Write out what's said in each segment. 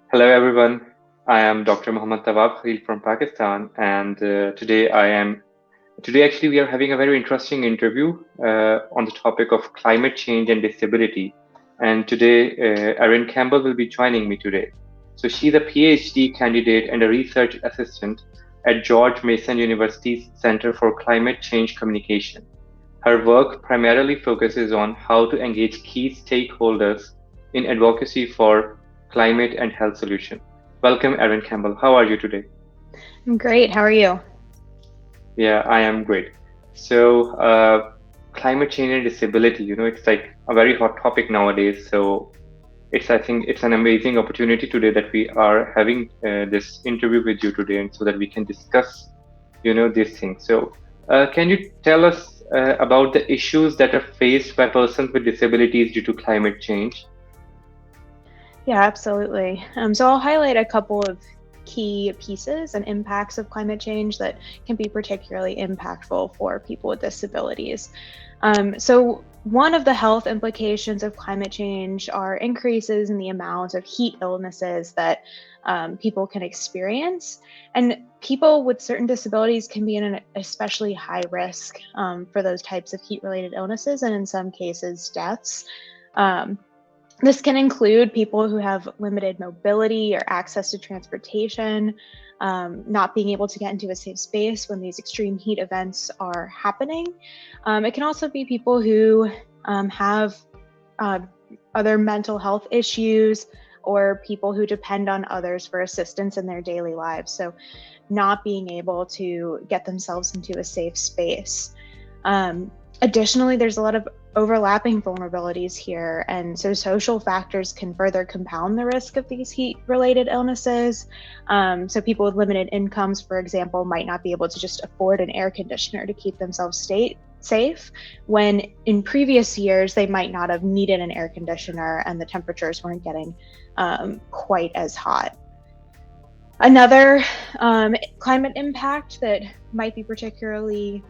Hello, everyone. I am Dr. Mohammad Tawab Khalil from Pakistan, and today actually we are having a very interesting interview on the topic of climate change and disability. And today, Eryn Campbell will be joining me today. So she's a PhD candidate and a research assistant at George Mason University's Center for Climate Change Communication. Her work primarily focuses on how to engage key stakeholders in advocacy for climate and health solutions. Welcome, Eryn Campbell. How are you today? I'm great. How are you? Yeah, I am great. So, climate change and disability, it's like a very hot topic nowadays. So, I think it's an amazing opportunity today that we are having this interview with you today, and so that we can discuss, these things. So, can you tell us about the issues that are faced by persons with disabilities due to climate change? Yeah, absolutely. So I'll highlight a couple of key pieces and impacts of climate change that can be particularly impactful for people with disabilities. So one of the health implications of climate change are increases in the amount of heat illnesses that people can experience. And people with certain disabilities can be in an especially high risk for those types of heat related illnesses, and in some cases, deaths. Um, this can include people who have limited mobility or access to transportation, not being able to get into a safe space when these extreme heat events are happening. It can also be people who have uh, other mental health issues, or people who depend on others for assistance in their daily lives. So, not being able to get themselves into a safe space. Additionally, there's a lot of overlapping vulnerabilities here, and so social factors can further compound the risk of these heat-related illnesses. So people with limited incomes, for example, might not be able to just afford an air conditioner to keep themselves safe, when in previous years they might not have needed an air conditioner and the temperatures weren't getting quite as hot. Another climate impact that might be particularly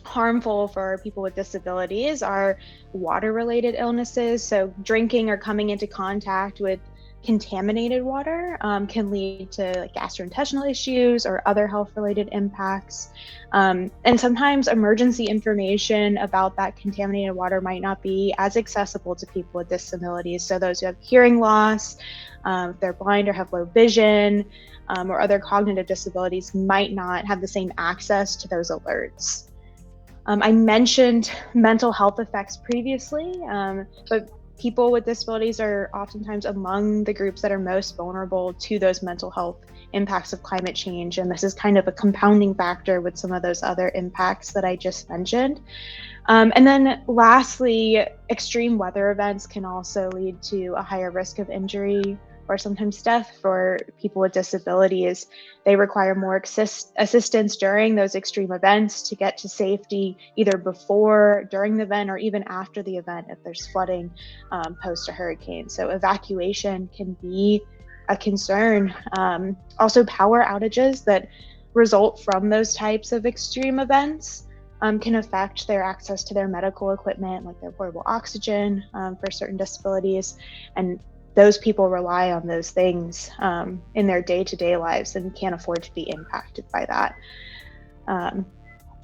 harmful for people with disabilities are water related illnesses. So, drinking or coming into contact with contaminated water can lead to like gastrointestinal issues or other health related impacts. And sometimes emergency information about that contaminated water might not be as accessible to people with disabilities. So, those who have hearing loss, if they're blind or have low vision, or other cognitive disabilities might not have the same access to those alerts. I mentioned mental health effects previously, but people with disabilities are oftentimes among the groups that are most vulnerable to those mental health impacts of climate change. And this is kind of a compounding factor with some of those other impacts that I just mentioned. And then lastly, extreme weather events can also lead to a higher risk of injury or sometimes death for people with disabilities. They require more assistance during those extreme events to get to safety, either before, during the event, or even after the event if there's flooding post a hurricane. So evacuation can be a concern. Also, power outages that result from those types of extreme events can affect their access to their medical equipment, like their portable oxygen for certain disabilities. And those people rely on those things in their day-to-day lives and can't afford to be impacted by that.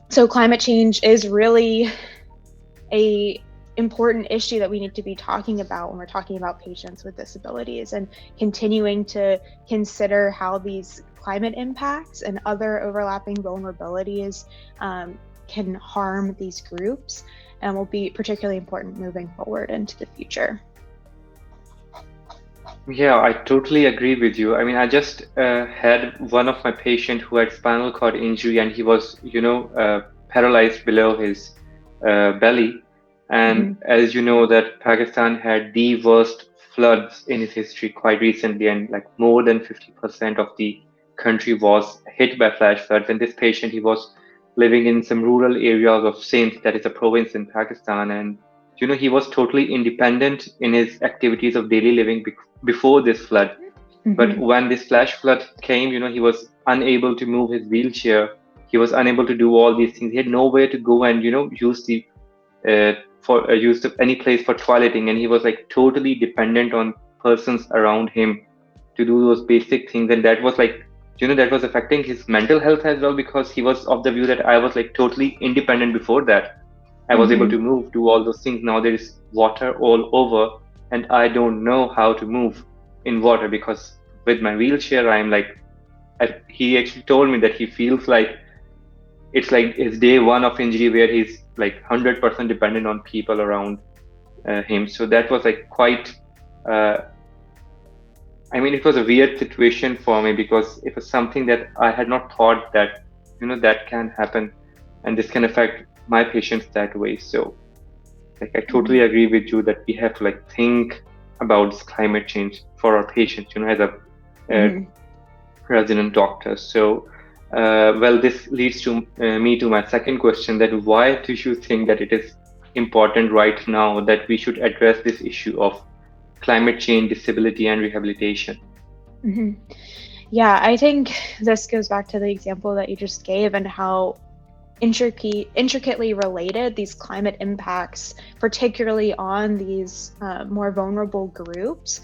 So climate change is really a important issue that we need to be talking about when we're talking about patients with disabilities, and continuing to consider how these climate impacts and other overlapping vulnerabilities can harm these groups, and will be particularly important moving forward into the future. Yeah, I totally agree with you. I mean, I just had one of my patient who had spinal cord injury, and he was, paralyzed below his belly. And Mhm. as you know, that Pakistan had the worst floods in its history quite recently, and like more than 50% of the country was hit by flash floods. And this patient, he was living in some rural areas of Sindh, that is a province in Pakistan, and he was totally independent in his activities of daily living before this flood. But Mhm. when this flash flood came, he was unable to move his wheelchair. He was unable to do all these things. He had nowhere to go and use the for any place for toileting, and he was like totally dependent on persons around him to do those basic things. And that was like, that was affecting his mental health as well, because he was of the view that I was like totally independent before that. I was able Mm-hmm. to move, do all those things. Now there is water all over, and I don't know how to move in water because with my wheelchair, I'm like, he actually told me that he feels like it's like his day one of injury where he's like 100% dependent on people around him. So that was like quite, uh, I mean, it was a weird situation for me because it was something that I had not thought that, that can happen and this can affect my patients that way. So, like, I Mm-hmm. totally agree with you that we have to like think about this climate change for our patients, as a uh, Mm-hmm. resident doctor. So, well, this leads to me to my second question: that why do you think that it is important right now that we should address this issue of climate change, disability, and rehabilitation? Mm-hmm. Yeah, I think this goes back to the example that you just gave and how intricately related these climate impacts, particularly on these more vulnerable groups,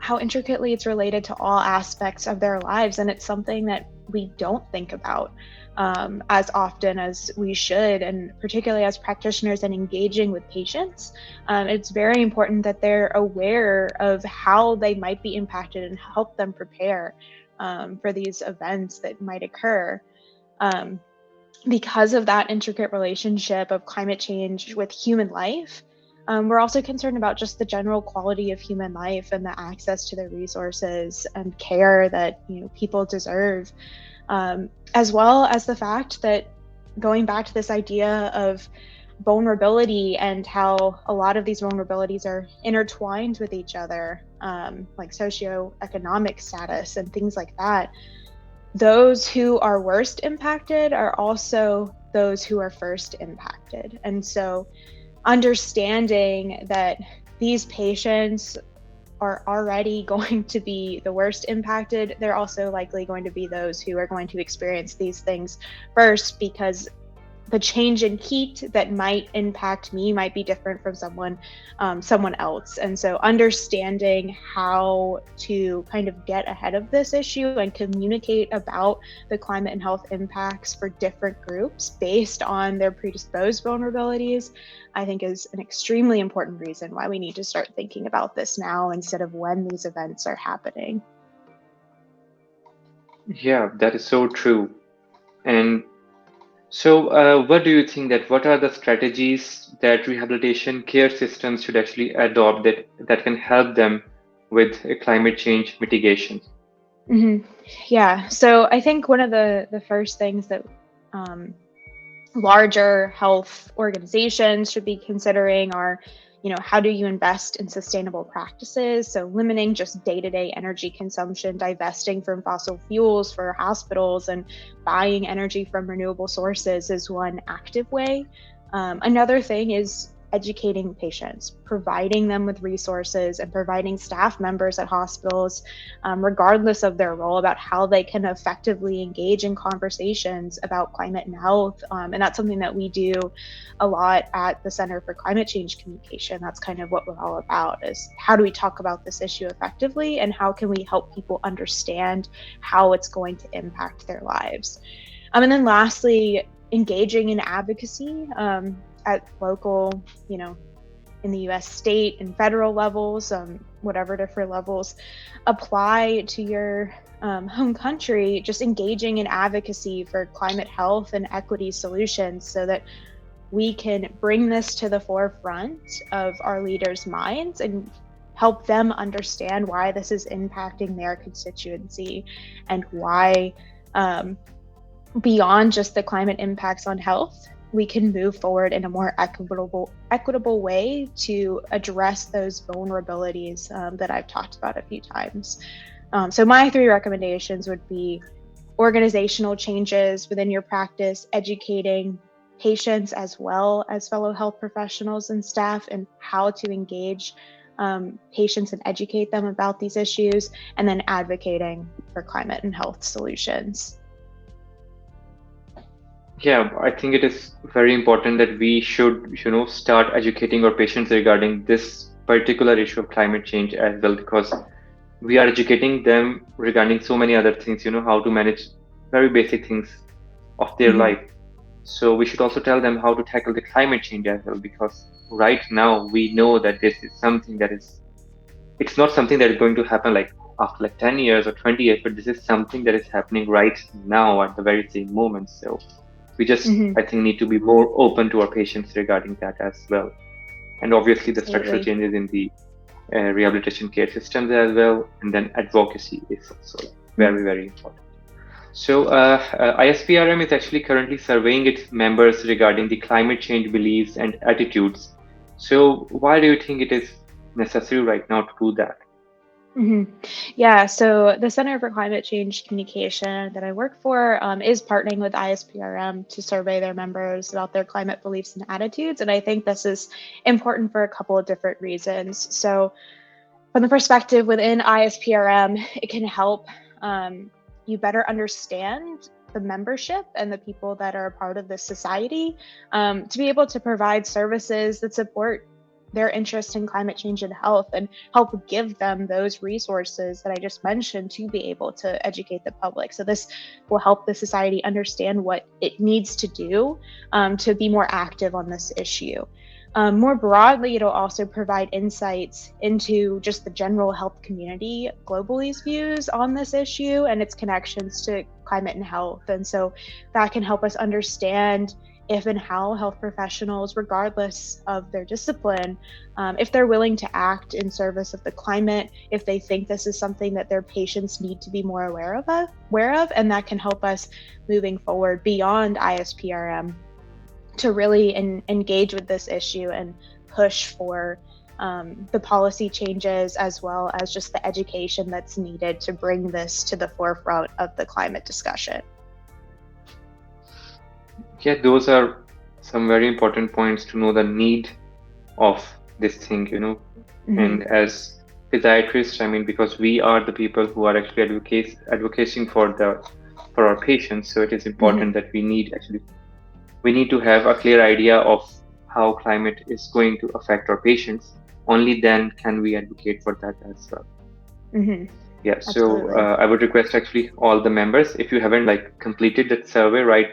how intricately it's related to all aspects of their lives. And it's something that we don't think about as often as we should, and particularly as practitioners and engaging with patients. It's very important that they're aware of how they might be impacted and help them prepare for these events that might occur. Um, because of that intricate relationship of climate change with human life, we're also concerned about just the general quality of human life and the access to the resources and care that people deserve, as well as the fact that, going back to this idea of vulnerability and how a lot of these vulnerabilities are intertwined with each other, like socioeconomic status and things like that, those who are worst impacted are also those who are first impacted. And so understanding that these patients are already going to be the worst impacted, they're also likely going to be those who are going to experience these things first, because the change in heat that might impact me might be different from someone else. And so understanding how to kind of get ahead of this issue and communicate about the climate and health impacts for different groups based on their predisposed vulnerabilities, I think is an extremely important reason why we need to start thinking about this now instead of when these events are happening. Yeah, that is so true. And so, what do you think that what are the strategies that rehabilitation care systems should actually adopt that can help them with climate change mitigation? Mm-hmm. Yeah, so I think one of the first things that um, larger health organizations should be considering are, how do you invest in sustainable practices? So limiting just day-to-day energy consumption, divesting from fossil fuels for hospitals, and buying energy from renewable sources is one active way. Another thing is educating patients, providing them with resources, and providing staff members at hospitals, regardless of their role, about how they can effectively engage in conversations about climate and health. And that's something that we do a lot at the Center for Climate Change Communication. That's kind of what we're all about, is how do we talk about this issue effectively, and how can we help people understand how it's going to impact their lives. And then lastly, engaging in advocacy at local, in the US state and federal levels, whatever different levels apply to your home country, just engaging in advocacy for climate health and equity solutions so that we can bring this to the forefront of our leaders' minds and help them understand why this is impacting their constituency, and why, beyond just the climate impacts on health, we can move forward in a more equitable way to address those vulnerabilities that I've talked about a few times. So my three recommendations would be organizational changes within your practice, educating patients as well as fellow health professionals and staff, and how to engage patients and educate them about these issues, and then advocating for climate and health solutions. Yeah, I think it is very important that we should, start educating our patients regarding this particular issue of climate change as well, because we are educating them regarding so many other things, how to manage very basic things of their Hmm. life. So we should also tell them how to tackle the climate change as well, because right now we know that this is something that is, it's not something that is going to happen like after like 10 years or 20 years, but this is something that is happening right now at the very same moment. So we just, Hmm. I think, need to be more open to our patients regarding that as well. And obviously the structural Absolutely. changes in the rehabilitation care systems as well, and then advocacy is also Mhm. very, very important. So, ISPRM is actually currently surveying its members regarding the climate change beliefs and attitudes. So, why do you think it is necessary right now to do that? Hmm. Yeah, so the Center for Climate Change Communication that I work for is partnering with ISPRM to survey their members about their climate beliefs and attitudes. And I think this is important for a couple of different reasons. So, from the perspective within ISPRM, it can help you better understand the membership and the people that are a part of this society to be able to provide services that support their interest in climate change and health and help give them those resources that I just mentioned to be able to educate the public. So, this will help the society understand what it needs to do to be more active on this issue. More broadly, it'll also provide insights into just the general health community globally's views on this issue and its connections to climate and health. And so that can help us understand if and how health professionals, regardless of their discipline, if they're willing to act in service of the climate, if they think this is something that their patients need to be more aware of, and that can help us moving forward beyond ISPRM to really engage with this issue and push for the policy changes as well as just the education that's needed to bring this to the forefront of the climate discussion. Yeah, those are some very important points to know the need of this thing. Hmm. And as physiatrists, I mean, because we are the people who are actually advocating for our patients, so it is Hmm. important that we need to have a clear idea of how climate is going to affect our patients. Only then can we advocate for that as well. Hmm. Yeah, so Absolutely. I would request actually all the members, if you haven't like completed that survey right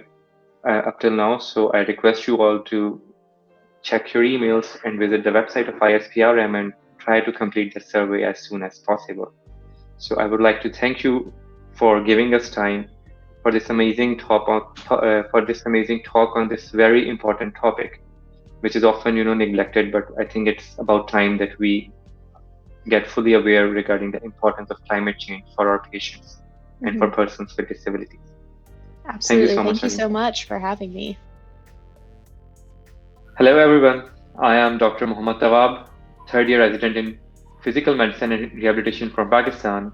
up till now, so I request you all to check your emails and visit the website of ISPRM and try to complete the survey as soon as possible. So I would like to thank you for giving us time for this amazing talk on this very important topic, which is often neglected. But I think it's about time that we get fully aware regarding the importance of climate change for our patients and for Hmm. persons with disabilities. Thank you Absolutely. so Thank much, you Eryn. so much for having me. Hello, everyone. I am Dr. Mohammad Tawab, third year resident in physical medicine and rehabilitation from Pakistan.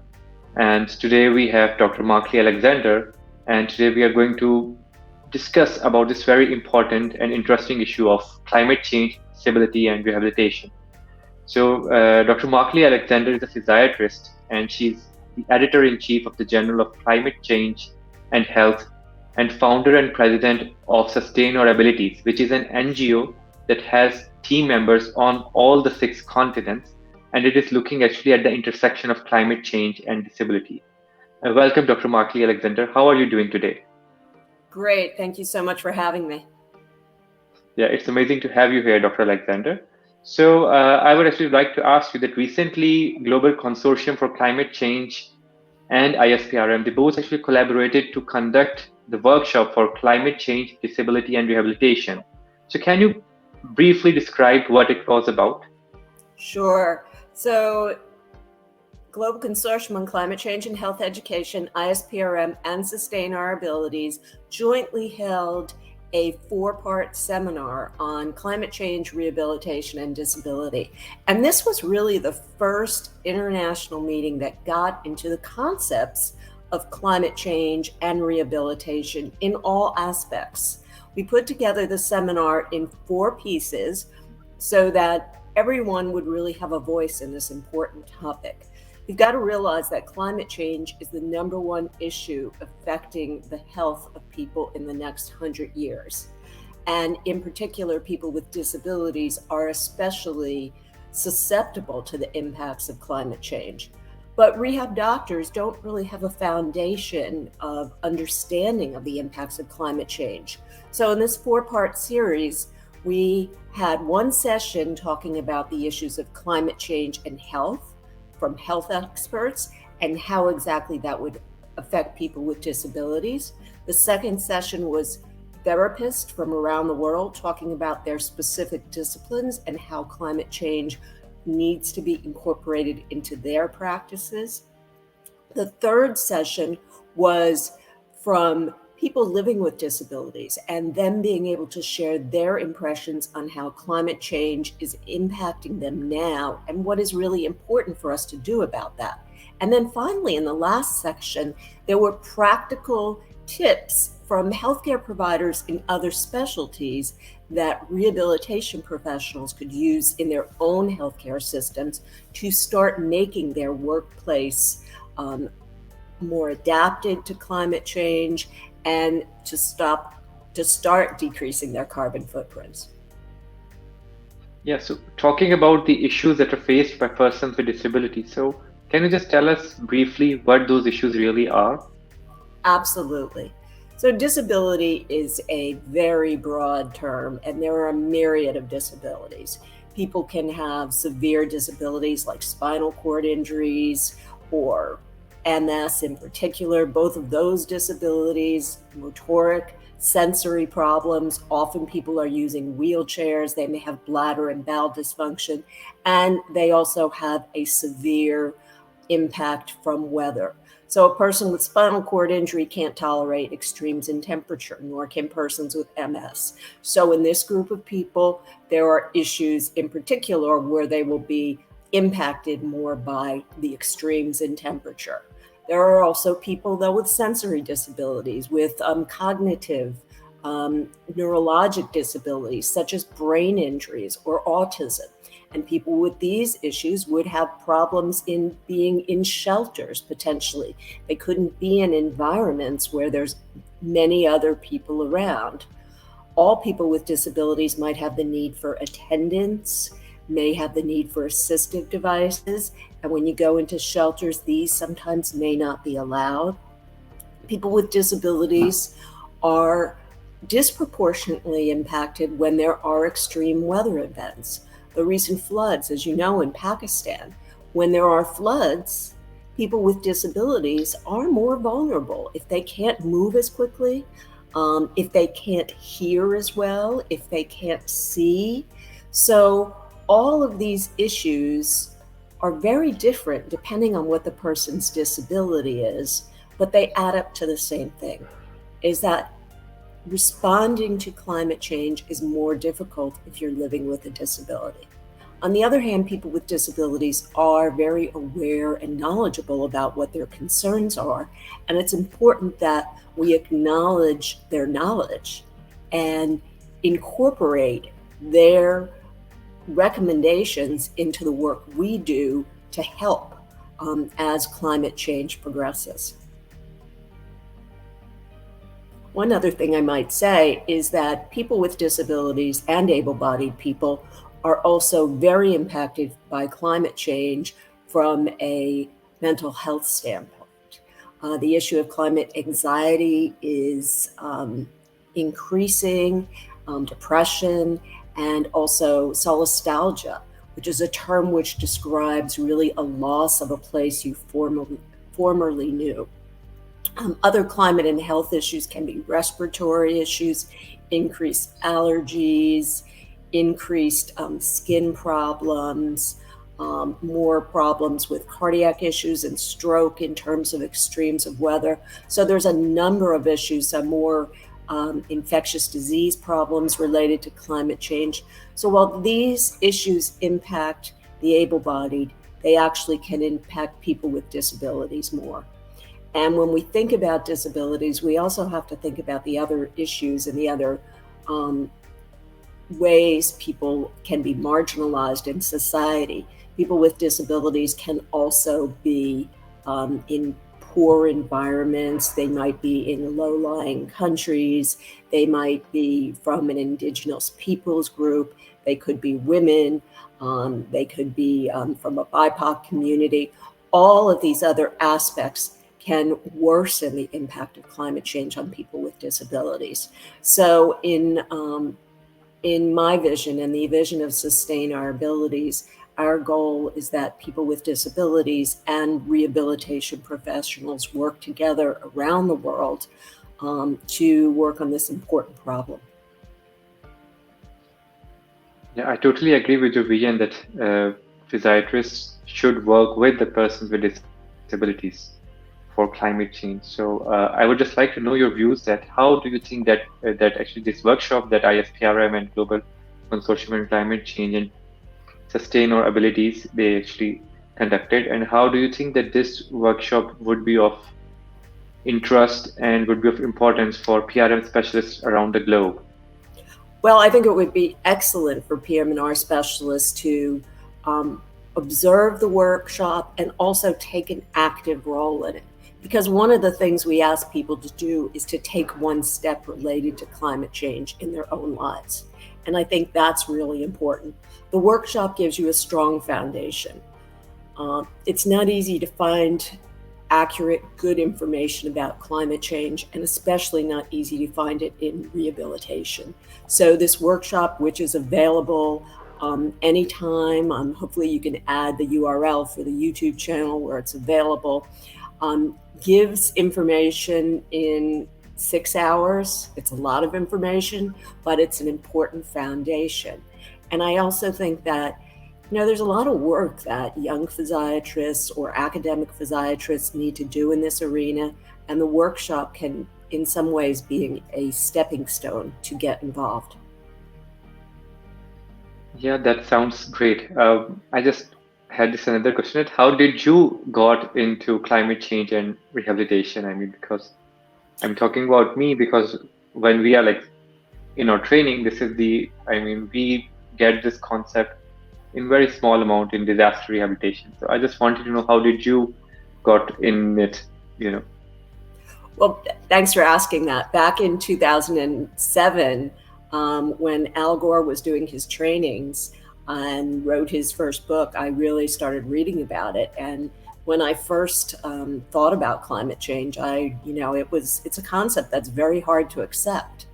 And today we have Dr. Marclee Alexander. And today we are going to discuss about this very important and interesting issue of climate change, disability, and rehabilitation. So, Dr. Marclee Alexander is a physiatrist, and she's the editor in chief of the Journal of Climate Change and Health, and founder and president of Sustain Our Abilities, which is an NGO that has team members on all the 6 continents, and it is looking actually at the intersection of climate change and disability. Welcome, Dr. Marclee Alexander. How are you doing today? Great. Thank you so much for having me. Yeah, it's amazing to have you here, Dr. Alexander. So, I would actually like to ask you that recently, Global Consortium for Climate Change and ISPRM, they both actually collaborated to conduct the workshop for climate change, disability, and rehabilitation. So, can you briefly describe what it was about? Sure. So, Global Consortium on Climate Change and Health Education, ISPRM, and Sustain Our Abilities jointly held a 4-part seminar on climate change, rehabilitation, and disability. And this was really the first international meeting that got into the concepts of climate change and rehabilitation in all aspects. We put together the seminar in 4 pieces so that everyone would really have a voice in this important topic. You've got to realize that climate change is the number one issue affecting the health of people in the next 100 years. And in particular, people with disabilities are especially susceptible to the impacts of climate change. But rehab doctors don't really have a foundation of understanding of the impacts of climate change. So in this 4-part series, we had one session talking about the issues of climate change and health from health experts and how exactly that would affect people with disabilities. The second session was therapists from around the world talking about their specific disciplines and how climate change needs to be incorporated into their practices. The third session was from people living with disabilities and them being able to share their impressions on how climate change is impacting them now and what is really important for us to do about that. And then finally, in the last section, there were practical tips from healthcare providers in other specialties that rehabilitation professionals could use in their own healthcare systems to start making their workplace more adapted to climate change and to start decreasing their carbon footprints. Yeah, so talking about the issues that are faced by persons with disabilities. So can you just tell us briefly what those issues really are? Absolutely. So disability is a very broad term, and there are a myriad of disabilities. People can have severe disabilities like spinal cord injuries or MS in particular. Both of those disabilities, motoric, sensory problems. Often people are using wheelchairs. They may have bladder and bowel dysfunction, and they also have a severe impact from weather. So a person with spinal cord injury can't tolerate extremes in temperature, nor can persons with MS. So in this group of people, there are issues in particular where they will be impacted more by the extremes in temperature. There are also people, though, with sensory disabilities, with cognitive, neurologic disabilities, such as brain injuries or autism. And people with these issues would have problems in being in shelters, potentially. They couldn't be in environments where there's many other people around. All people with disabilities might have the need for attendance, may have the need for assistive devices. And when you go into shelters, these sometimes may not be allowed. People with disabilities are disproportionately impacted when there are extreme weather events. The recent floods, as you know, in Pakistan, when there are floods, people with disabilities are more vulnerable. If they can't move as quickly, if they can't hear as well, if they can't see. So all of these issues are very different depending on what the person's disability is, but they add up to the same thing, is that responding to climate change is more difficult if you're living with a disability. On the other hand, people with disabilities are very aware and knowledgeable about what their concerns are, and it's important that we acknowledge their knowledge and incorporate their recommendations into the work we do to help as climate change progresses. One other thing I might say is that people with disabilities and able-bodied people are also very impacted by climate change from a mental health standpoint. The issue of climate anxiety is increasing, depression, and also solastalgia, which is a term which describes really a loss of a place you formerly knew. Other climate and health issues can be respiratory issues, increased allergies, increased skin problems, more problems with cardiac issues and stroke in terms of extremes of weather. So there's a number of issues, more infectious disease problems related to climate change. So while these issues impact the able-bodied, they actually can impact people with disabilities more. And when we think about disabilities, we also have to think about the other issues and the other ways people can be marginalized in society. People with disabilities can also be in poor environments. They might be in low-lying countries. They might be from an indigenous peoples group. They could be women. They could be from a BIPOC community. all of these other aspects can worsen the impact of climate change on people with disabilities. So in my vision and the vision of Sustain Our Abilities, our goal is that people with disabilities and rehabilitation professionals work together around the world to work on this important problem. Yeah, I totally agree with your vision that physiatrists should work with the persons with disabilities for climate change. So I would just like to know your views that how do you think that that actually this workshop that ISPRM and Global Consortium on Climate Change and Sustain Our Abilities they actually conducted, and how do you think that this workshop would be of interest and would be of importance for PRM specialists around the globe? Well, I think it would be excellent for PM&R specialists to observe the workshop and also take an active role in it. Because one of the things we ask people to do is to take one step related to climate change in their own lives. And I think that's really important. The workshop gives you a strong foundation. It's not easy to find accurate, good information about climate change, and especially not easy to find it in rehabilitation. So this workshop, which is available anytime, hopefully you can add the URL for the YouTube channel where it's available, gives information in 6 hours. It's a lot of information, but it's an important foundation. And I also think that there's a lot of work that young physiatrists or academic physiatrists need to do in this arena, and the workshop can, in some ways, be a stepping stone to get involved. Yeah, that sounds great. I just had this another question. How did you got into climate change and rehabilitation? I mean, because I'm talking about me, because when we are like in our training, we get this concept in very small amount in disaster rehabilitation. So I just wanted to know, how did you got in it, Well, thanks for asking that. Back in 2007, when Al Gore was doing his trainings and wrote his first book, I really started reading about it. And when I first thought about climate change, it's a concept that's very hard to accept.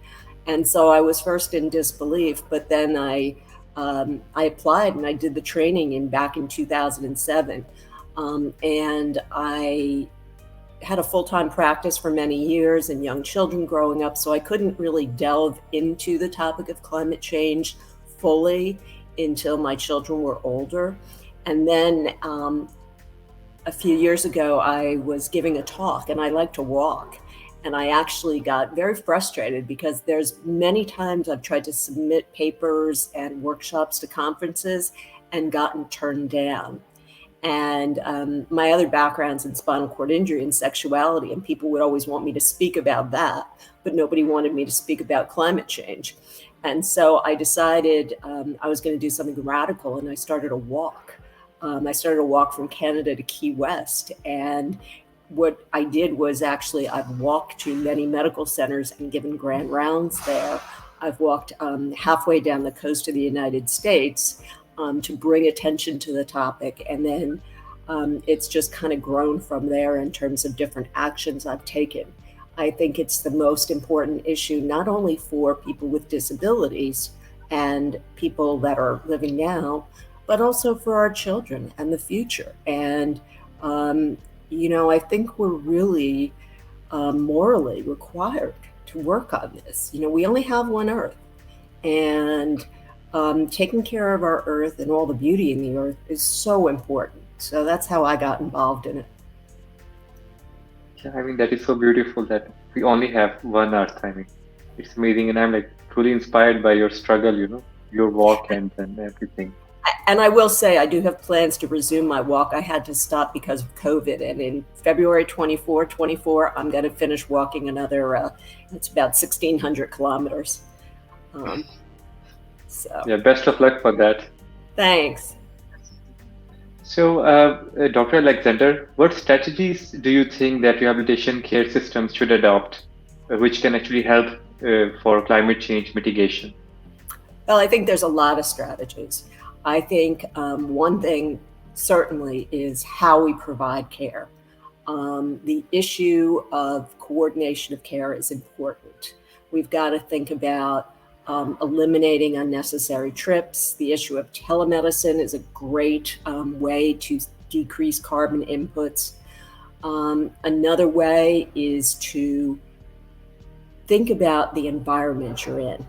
And so I was first in disbelief, but then I applied and I did the training back in 2007. And I had a full-time practice for many years and young children growing up, so I couldn't really delve into the topic of climate change fully until my children were older. And then a few years ago, I was giving a talk, and I like to walk. And I actually got very frustrated because there's many times I've tried to submit papers and workshops to conferences and gotten turned down. And my other background's in spinal cord injury and sexuality, and people would always want me to speak about that, but nobody wanted me to speak about climate change. And so I decided I was going to do something radical, and I started a walk. I started a walk from Canada to Key West, and what I did was actually I've walked to many medical centers and given grand rounds there. I've walked halfway down the coast of the United States to bring attention to the topic. And then it's just kind of grown from there in terms of different actions I've taken. I think it's the most important issue, not only for people with disabilities and people that are living now, but also for our children and the future. And I think we're really morally required to work on this. We only have one Earth, and taking care of our Earth and all the beauty in the Earth is so important. So that's how I got involved in it. Yeah, that is so beautiful that we only have one Earth. It's amazing, and I'm like truly inspired by your struggle, your walk and everything. And I will say, I do have plans to resume my walk. I had to stop because of COVID. And in February 24, I'm going to finish walking another, it's about 1,600 kilometers. Yeah, best of luck for that. Thanks. So, Dr. Alexander, what strategies do you think that rehabilitation care systems should adopt, which can actually help for climate change mitigation? Well, I think there's a lot of strategies. I think one thing certainly is how we provide care. The issue of coordination of care is important. We've got to think about eliminating unnecessary trips. The issue of telemedicine is a great way to decrease carbon inputs. Another way is to think about the environment you're in.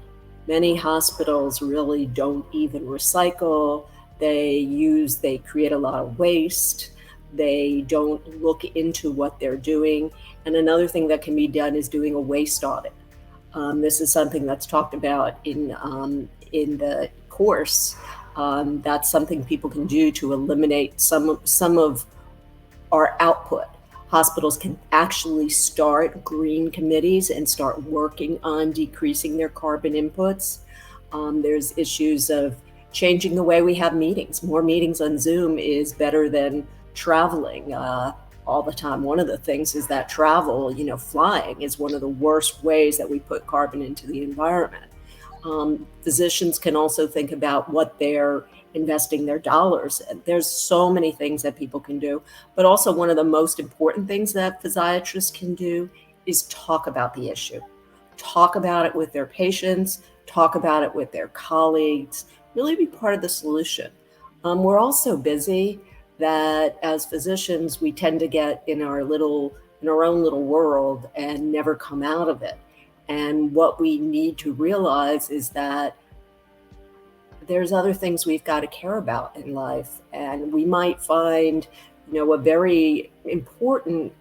Many hospitals really don't even recycle. They create a lot of waste. They don't look into what they're doing. And another thing that can be done is doing a waste audit. This is something that's talked about in the course. That's something people can do to eliminate some of our output. Hospitals can actually start green committees and start working on decreasing their carbon inputs. There's issues of changing the way we have meetings. More meetings on Zoom is better than traveling all the time. One of the things is that travel, flying is one of the worst ways that we put carbon into the environment. Physicians can also think about what they're investing their dollars in. There's so many things that people can do, but also one of the most important things that physiatrists can do is talk about the issue. Talk about it with their patients, talk about it with their colleagues, really be part of the solution. We're all so busy that as physicians, we tend to get in our own little world and never come out of it. And what we need to realize is that there's other things we've got to care about in life. And we might find, a very important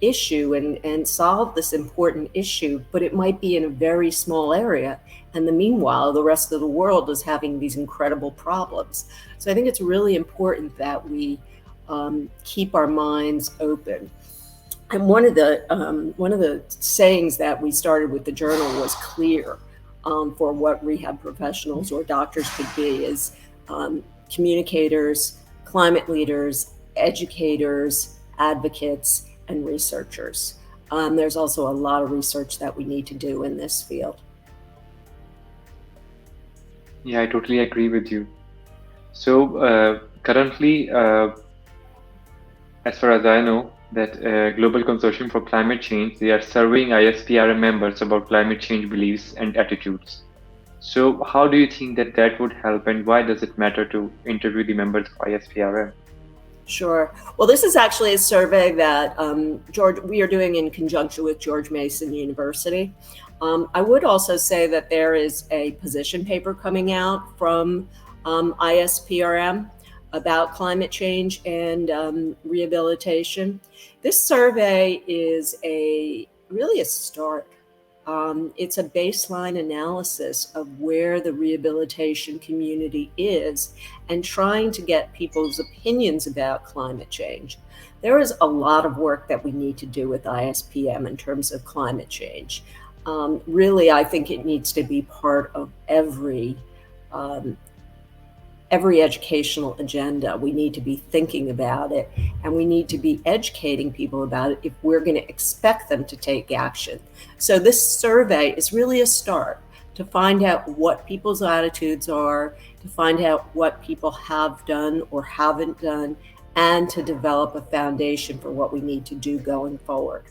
issue and solve this important issue, but it might be in a very small area. And meanwhile, the rest of the world is having these incredible problems. So I think it's really important that we keep our minds open. And one of the sayings that we started with the journal was clear for what rehab professionals or doctors could be is communicators, climate leaders, educators, advocates, and researchers. There's also a lot of research that we need to do in this field. Yeah, I totally agree with you. So currently, as far as I know, that Global Consortium for Climate Change, they are surveying ISPRM members about climate change beliefs and attitudes. So how do you think that would help, and why does it matter to interview the members of ISPRM? Sure. Well, this is actually a survey that we are doing in conjunction with George Mason University. I would also say that there is a position paper coming out from ISPRM about climate change and rehabilitation. This survey is really a start. It's a baseline analysis of where the rehabilitation community is and trying to get people's opinions about climate change. There is a lot of work that we need to do with ISPM in terms of climate change. Really, I think it needs to be part of every educational agenda. We need to be thinking about it, and we need to be educating people about it if we're going to expect them to take action. So this survey is really a start to find out what people's attitudes are, to find out what people have done or haven't done, and to develop a foundation for what we need to do going forward.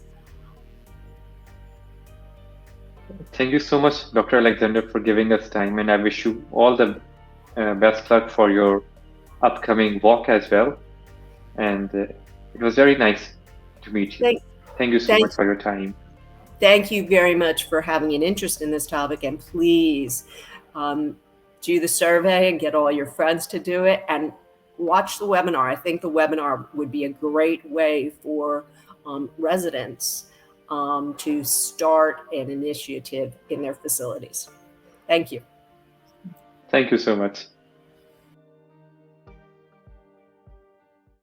Thank you so much, Dr. Alexander, for giving us time, and I wish you all the best luck for your upcoming walk as well. And it was very nice to meet you. Thank you so much for your time. Thank you very much for having an interest in this topic, and please do the survey and get all your friends to do it and watch the webinar. I think the webinar would be a great way for residents to start an initiative in their facilities. Thank you. Thank you so much.